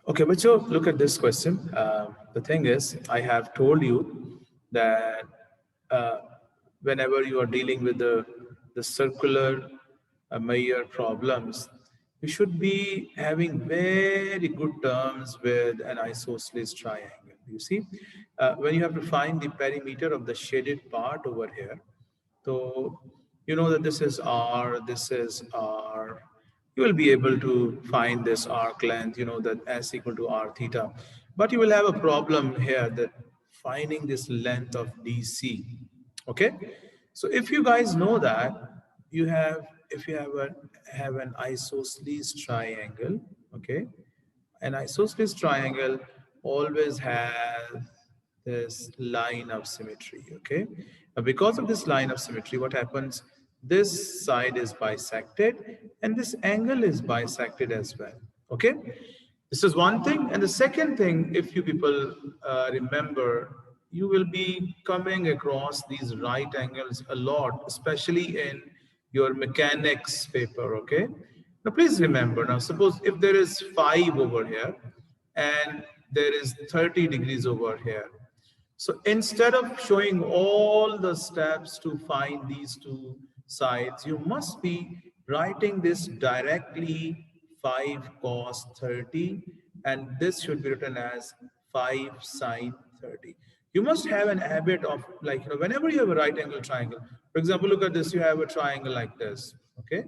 Okay, but so look at this question. The thing is, I have told you that uh, whenever you are dealing with the circular Mayer problems, you should be having very good terms with an isosceles triangle. You see, when you have to find the perimeter of the shaded part over here, so you know that this is R, this is R. You will be able to find this arc length, you know, that S equal to R theta. But you will have a problem here that finding this length of DC. Okay. So if you guys know that, you have, if you have an isosceles triangle, okay, an isosceles triangle always has this line of symmetry, okay? Now, because of this line of symmetry, what happens? This side is bisected and this angle is bisected as well, okay? This is one thing. And the second thing, if you people remember, you will be coming across these right angles a lot, especially in your mechanics paper, okay? Now, please remember, now suppose if there is 5 over here and there is 30 degrees over here. So instead of showing all the steps to find these two sides, you must be writing this directly 5 cos 30, and this should be written as 5 sine 30. You must have an habit of, like, you know, whenever you have a right angle triangle, for example, look at this, you have a triangle like this, okay?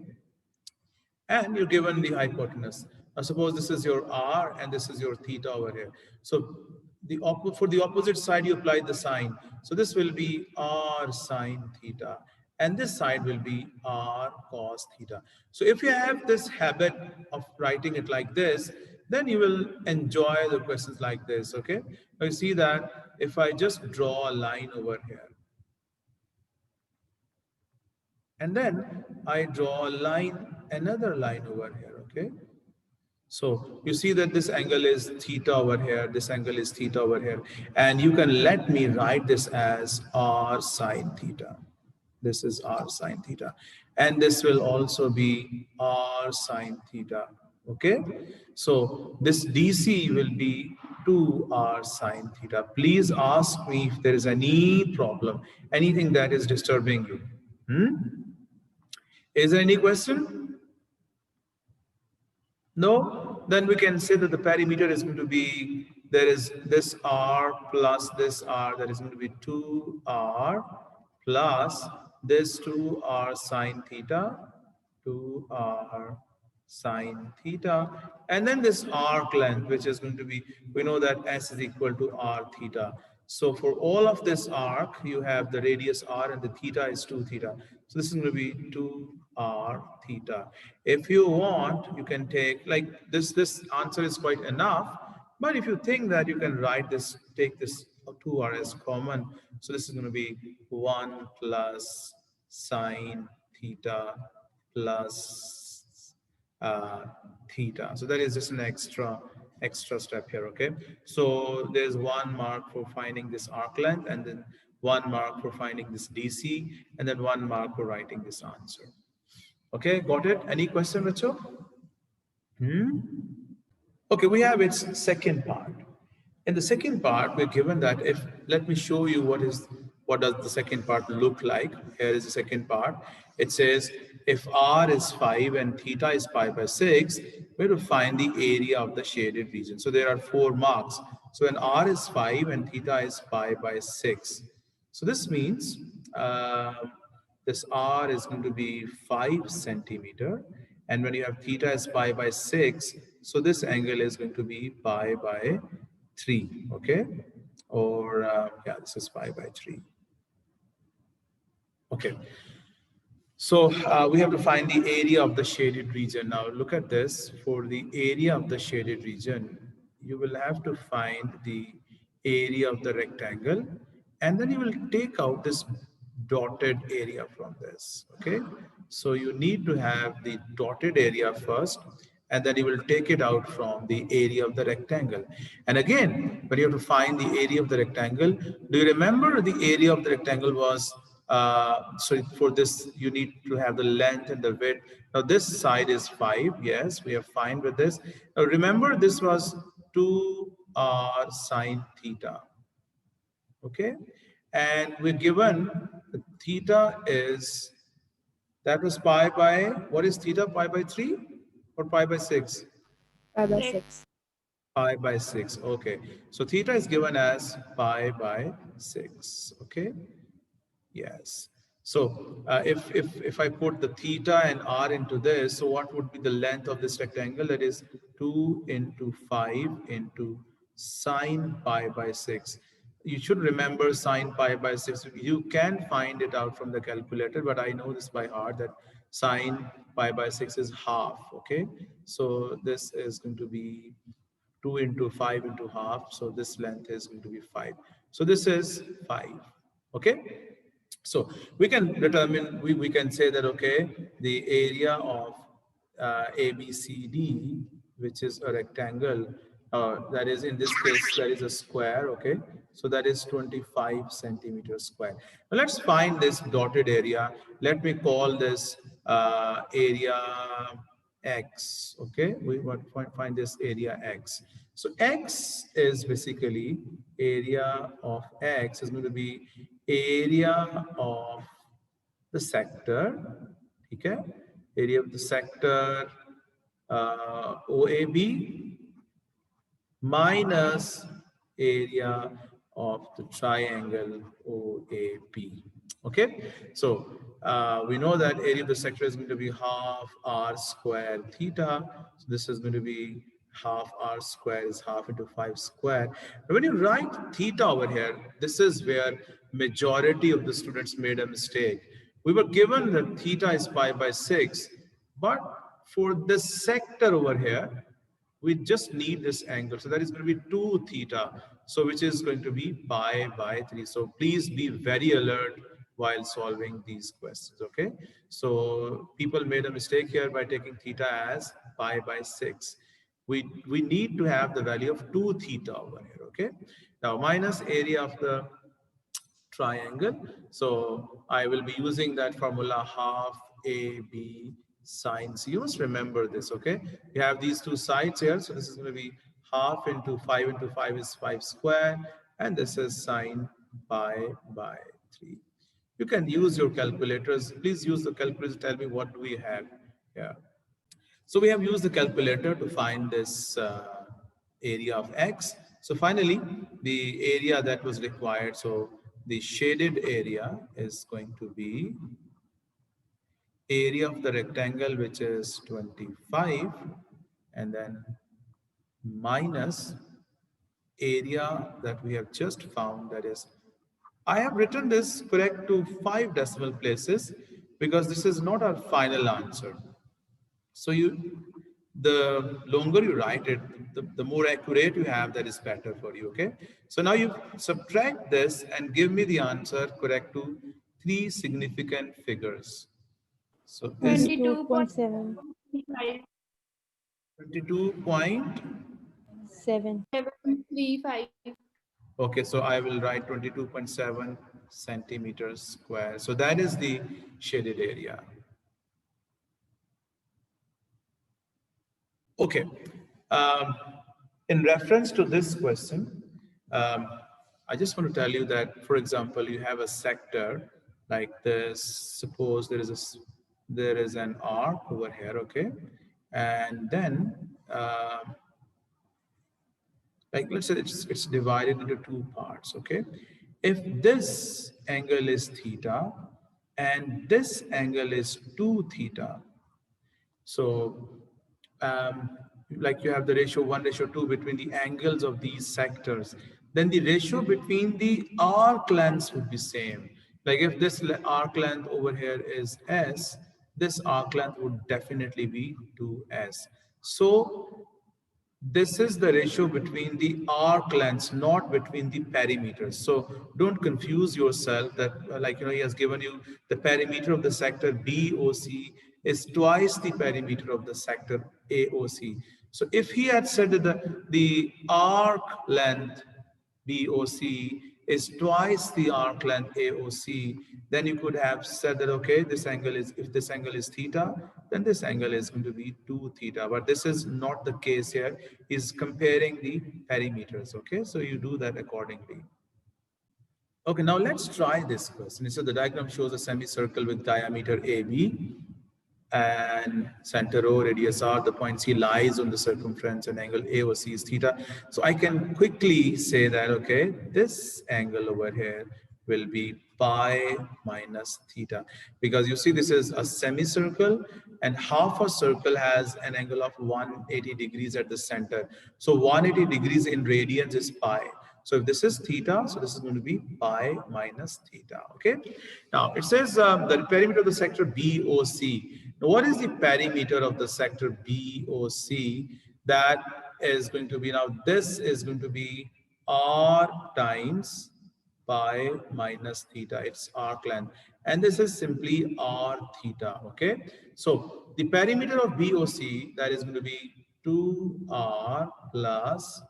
And you're given the hypotenuse. Now suppose this is your r and this is your theta over here. So for the opposite side you apply the sine. So this will be r sine theta and this side will be r cos theta. So if you have this habit of writing it like this, then you will enjoy the questions like this, okay? Now you see that if I just draw a line over here, and then I draw a line, another line over here, okay? So you see that this angle is theta over here, this angle is theta over here, and you can let me write this as r sine theta. This is r sine theta. And this will also be r sine theta, okay? So this DC will be 2r sine theta. Please ask me if there is any problem, anything that is disturbing you. Is there any question? No? Then we can say that the perimeter is going to be, there is this r plus this r, that is going to be 2r plus this 2r sine theta, 2r sine theta, and then this arc length, which is going to be, we know that S is equal to r theta. So for all of this arc, you have the radius r and the theta is 2 theta. So this is going to be 2r theta. If you want, you can take, like this answer is quite enough. But if you think that you can write this, take this 2r as common. So this is going to be 1 plus sine theta plus theta. So that is just an extra step here, okay? So there's 1 mark for finding this arc length, and then 1 mark for finding this DC, and then 1 mark for writing this answer. Okay, got it? Any question, Richo? Okay, we have its second part. In the second part, we're given that if, let me show you what does the second part look like. Here is the second part. It says, if r is 5 and theta is pi by 6, we have to find the area of the shaded region. So there are 4 marks. So when r is 5 and theta is pi by 6. So this means this r is going to be 5 centimeter. And when you have theta is pi by 6, so this angle is going to be pi by 3, okay? Or, yeah, this is pi by 3. Okay. So we have to find the area of the shaded region. Now look at this. For the area of the shaded region, you will have to find the area of the rectangle, and then you will take out this dotted area from this, okay? So you need to have the dotted area first, and then you will take it out from the area of the rectangle. And again, when you have to find the area of the rectangle, do you remember the area of the rectangle was So for this, you need to have the length and the width. Now this side is 5. Yes, we are fine with this. Now remember, this was 2r sine theta. Okay. And we're given the theta is, that was pi by, what is theta? Pi by 3 or pi by 6? Pi by 6. Pi by 6. Okay. So theta is given as pi by 6. Okay. Yes. So if I put the theta and r into this, so what would be the length of this rectangle? That is 2 into 5 into sine pi by 6. You should remember sine pi by 6. You can find it out from the calculator, but I know this by heart that sine pi by 6 is half. Okay. So this is going to be 2 into 5 into half. So this length is going to be 5. So this is 5. Okay. So we can determine, we can say that, okay, the area of ABCD, which is a rectangle, that is, in this case, that is a square, okay? So that is 25 centimeters square. Now let's find this dotted area. Let me call this area X, okay? We want to find this area X. So X is basically, area of X is going to be area of the sector, okay? Area of the sector OAB minus area of the triangle OAP. Okay, so we know that area of the sector is going to be half r square theta. So this is going to be half r square is half into 5 square. Now when you write theta over here, this is where majority of the students made a mistake. We were given that theta is pi by 6, but for this sector over here, we just need this angle. So that is going to be 2 theta. So which is going to be pi by 3. So please be very alert while solving these questions. Okay. So people made a mistake here by taking theta as pi by 6. We need to have the value of 2 theta over here. Okay. Now minus area of the triangle. So I will be using that formula, half AB sine C. You must remember this, okay? You have these two sides here. So this is going to be half into 5 is 5 square. And this is sine pi by 3. You can use your calculators. Please use the calculator to tell me what do we have. Yeah. So we have used the calculator to find this area of X. So finally, the area that was required, so the shaded area is going to be area of the rectangle, which is 25, and then minus area that we have just found, that is, I have written this correct to 5 decimal places because this is not our final answer. So the longer you write it, the more accurate you have, that is better for you, okay? So now you subtract this and give me the answer correct to 3 significant figures. So this 22.7. 22.7. 735. Okay, so I will write 22.7 centimeters square. So that is the shaded area. Okay. In reference to this question, I just want to tell you that, for example, you have a sector like this. Suppose there is an arc over here, okay, and then like let's say it's divided into 2 parts, okay. If this angle is theta and this angle is 2 theta, so like you have the ratio 1:2 between the angles of these sectors, then the ratio between the arc lengths would be same. Like if this arc length over here is S, this arc length would definitely be 2S. So this is the ratio between the arc lengths, not between the perimeters. So don't confuse yourself that like, he has given you the perimeter of the sector BOC is twice the perimeter of the sector AOC. So if he had said that the arc length BOC is twice the arc length AOC, then you could have said that, okay, this angle is, if this angle is theta, then this angle is going to be 2 theta. But this is not the case here. Is comparing the perimeters. Okay, so you do that accordingly. Okay, now let's try this question. So the diagram shows a semicircle with diameter AB and center O, radius R. The point C lies on the circumference and angle AOC is theta. So I can quickly say that, okay, this angle over here will be pi minus theta, because you see this is a semicircle and half a circle has an angle of 180 degrees at the center. So 180 degrees in radians is pi. So if this is theta, so this is going to be pi minus theta. Okay. Now it says the perimeter of the sector BOC. Now what is the perimeter of the sector BOC? That is going to be, now this is going to be R times pi minus theta. It's arc length. And this is simply R theta. Okay. So the perimeter of BOC, that is going to be 2R plus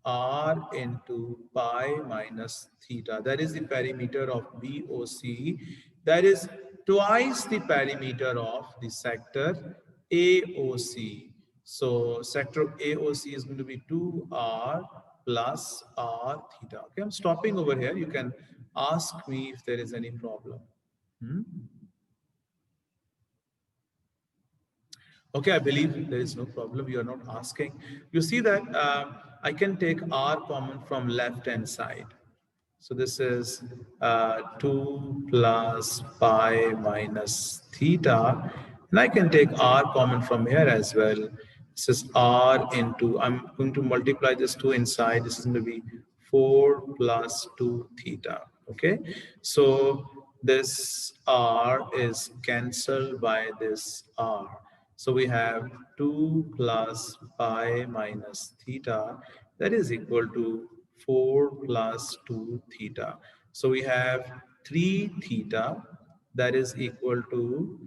R into pi minus theta. That is the perimeter of BOC. That is twice the perimeter of the sector AOC. So sector AOC is going to be 2R plus R theta. Okay, I'm stopping over here. You can ask me if there is any problem. Okay, I believe there is no problem. You are not asking. You see that I can take R common from left hand side. So this is 2 plus pi minus theta. And I can take R common from here as well. This is R into, I'm going to multiply this 2 inside. This is going to be 4 plus 2 theta. Okay. So this R is cancelled by this R. So we have 2 plus pi minus theta, that is equal to 4 plus 2 theta. So we have 3 theta, that is equal to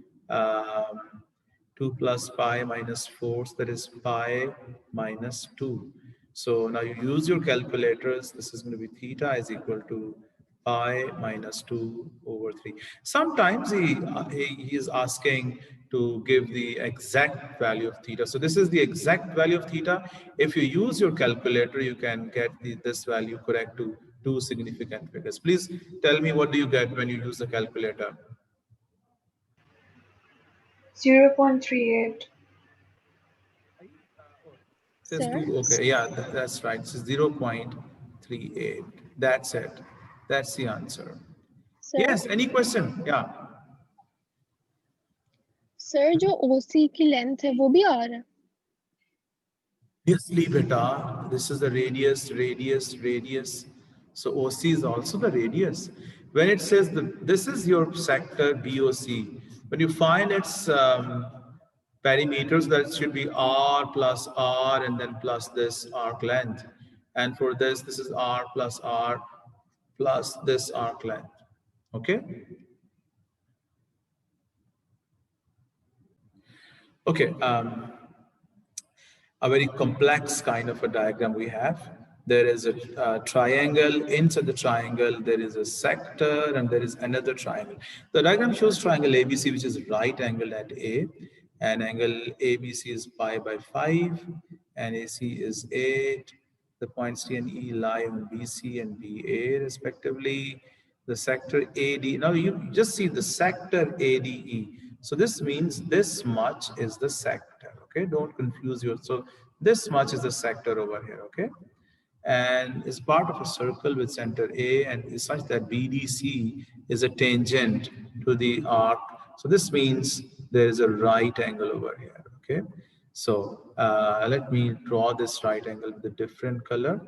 2 plus pi minus 4, that is pi minus 2. So now you use your calculators. This is going to be theta is equal to pi minus 2 over 3. Sometimes he is asking to give the exact value of theta. So this is the exact value of theta. If you use your calculator, you can get this value correct to 2 significant figures. Please tell me, what do you get when you use the calculator? 0.38. Says Sir? 2. Okay, yeah, that's right. It's 0.38. That's it. That's the answer. Sir? Yes, any question? Yeah. Sir जो OC की length है वो भी R है Obviously, beta, this is the radius. So OC is also the radius. When it says that this is your sector BOC, when you find its perimeters, that should be R plus R and then plus this arc length. And for this is R plus this arc length. Okay. Okay. A very complex kind of a diagram we have. There is a triangle. Inside the triangle, there is a sector and there is another triangle. The diagram shows triangle ABC, which is right angled at A, and angle ABC is pi by 5, and AC is 8. The points T and E lie on BC and BA respectively. The sector AD, now you just see the sector ADE. So this means this much is the sector. Okay, don't confuse yourself. So this much is the sector over here. Okay, and is part of a circle with center A and is such that BDC is a tangent to the arc. So this means there is a right angle over here. Okay, so let me draw this right angle with a different color.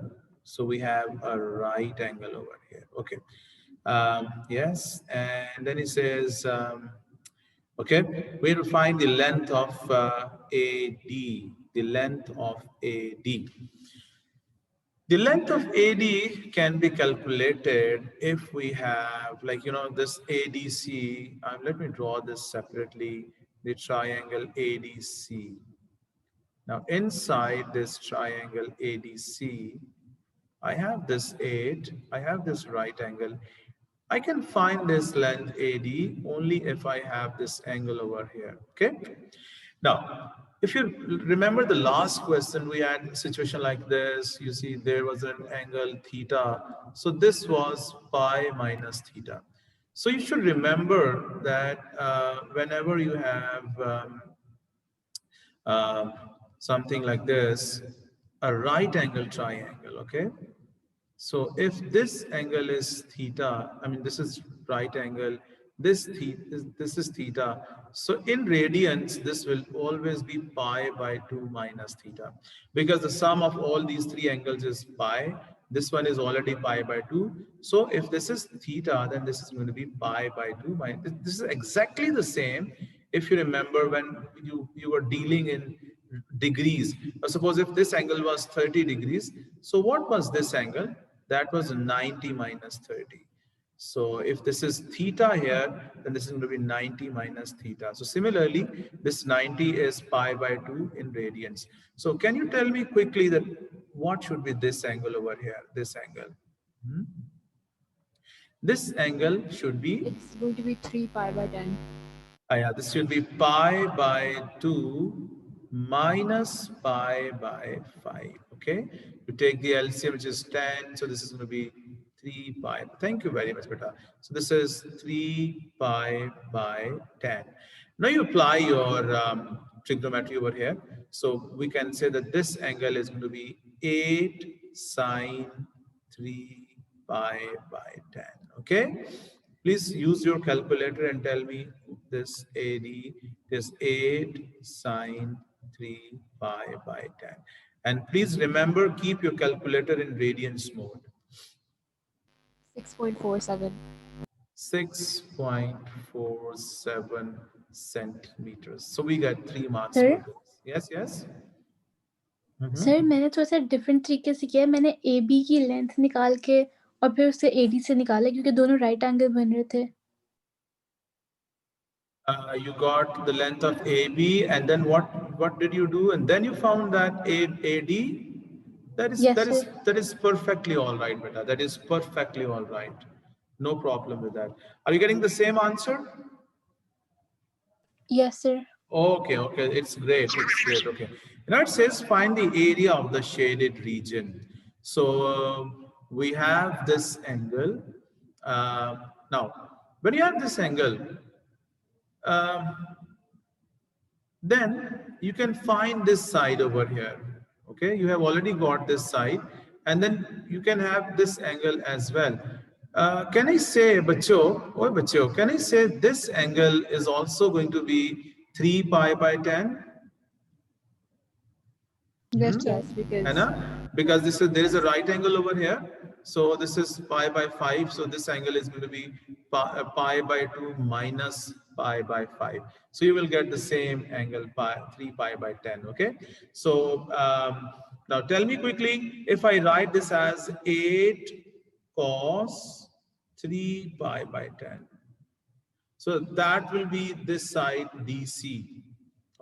So we have a right angle over here. Okay, yes, and then it says. Okay, we will find the length of AD, the length of AD. The length of AD can be calculated if we have, like, you know, this ADC. Let me draw this separately, the triangle ADC. Now, inside this triangle ADC, I have this 8, I have this right angle. I can find this length AD only if I have this angle over here, okay? Now, if you remember the last question, we had a situation like this. You see, there was an angle theta. So this was pi minus theta. So you should remember that whenever you have uh, something like this, a right angle triangle, okay? So if this angle is theta, I mean, this is right angle, this is theta. So in radians, this will always be pi by 2 minus theta, because the sum of all these three angles is pi. This one is already pi by 2. So if this is theta, then this is going to be pi by 2 minus. This is exactly the same. If you remember when you were dealing in degrees. Suppose if this angle was 30 degrees, so what was this angle? That was 90 minus 30. So if this is theta here, then this is going to be 90 minus theta. So similarly, this 90 is pi by 2 in radians. So can you tell me quickly that what should be this angle over here, this angle? This angle should be? It's going to be 3 pi by 10. Yeah, this should be pi by 2 minus pi by 5, okay? You take the LCM, which is 10, so this is going to be 3 pi. Thank you very much, beta. So this is 3 pi by 10. Now you apply your trigonometry over here. So we can say that this angle is going to be 8 sine 3 pi by 10, okay? Please use your calculator and tell me this AD is 8 sine 3 pi by 10. And please remember, keep your calculator in radians mode. 6.47. 6.47 centimeters. So we got 3 marks. Sir? For this. Yes, yes. Sir मैंने थोड़ा सा different तरीके से किया है. मैंने A B की length निकाल के और फिर उसे एडी से निकाला क्योंकि दोनों राइट एंगल बन रहे थे. You got the length of AB, and then what did you do? And then you found that AD. That is perfectly all right, beta. That is perfectly all right. No problem with that. Are you getting the same answer? Yes, sir. Okay, okay, it's great. It's great. Okay. Now it says find the area of the shaded region. So we have this angle. Now, when you have this angle, then you can find this side over here. Okay, you have already got this side, and then you can have this angle as well. Can I say, bacho, can I say this angle is also going to be 3 pi by 10? Yes, because there is a right angle over here. So this is pi by 5. So this angle is going to be pi by 2 minus pi by 5. So you will get the same angle, 3 pi by 10. Okay. So now tell me quickly, if I write this as 8 cos 3 pi by 10. So that will be this side DC.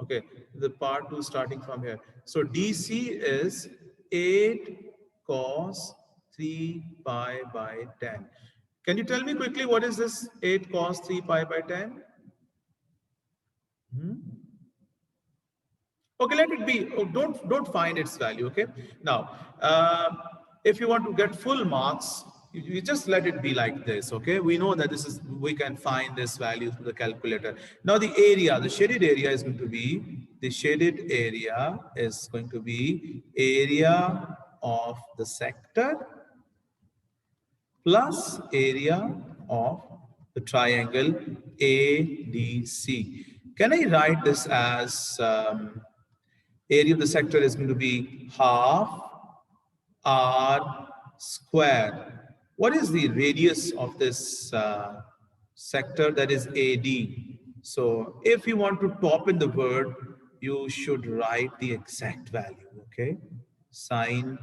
Okay, the part 2 starting from here. So DC is 8 cos 3 pi by 10. Can you tell me quickly what is this 8 cos 3 pi by 10? Okay, let it be. Oh, don't find its value. Okay. Now, if you want to get full marks, you just let it be like this. Okay. We know that we can find this value through the calculator. Now the area, the shaded area is going to be area of the sector plus area of the triangle ADC. Can I write this as area of the sector is going to be half R square. What is the radius of this sector? That is AD. So if you want to top in the word, you should write the exact value. Okay. Sine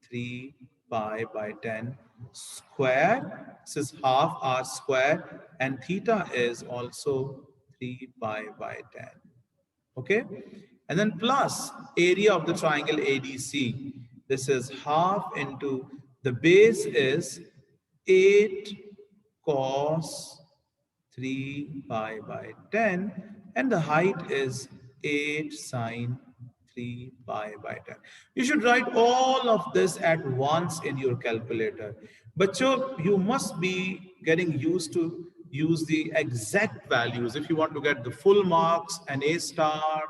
3 pi by 10 square. This is half R square, and theta is also 3 pi by 10. Okay. And then plus area of the triangle ADC. This is half into The base is 8 cos 3 pi by 10, and the height is 8 sine 3 pi by 10. You should write all of this at once in your calculator. But you must be getting used to use the exact values. If you want to get the full marks and A star,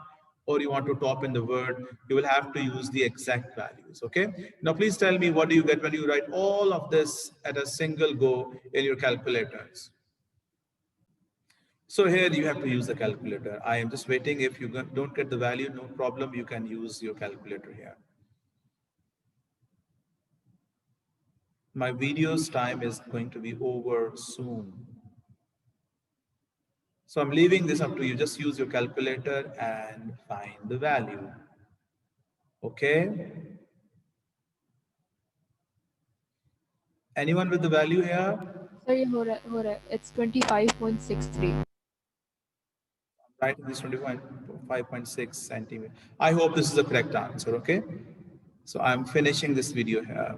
or you want to top in the word, you will have to use the exact values, okay? Now, please tell me, what do you get when you write all of this at a single go in your calculators? So here you have to use the calculator. I am just waiting. If you don't get the value, no problem. You can use your calculator here. My video's time is going to be over soon. So I'm leaving this up to you. Just use your calculator and find the value. Okay? Anyone with the value here? Sorry, it's 25.63. Right, this 25.6 centimeter. I hope this is the correct answer, okay? So I'm finishing this video here.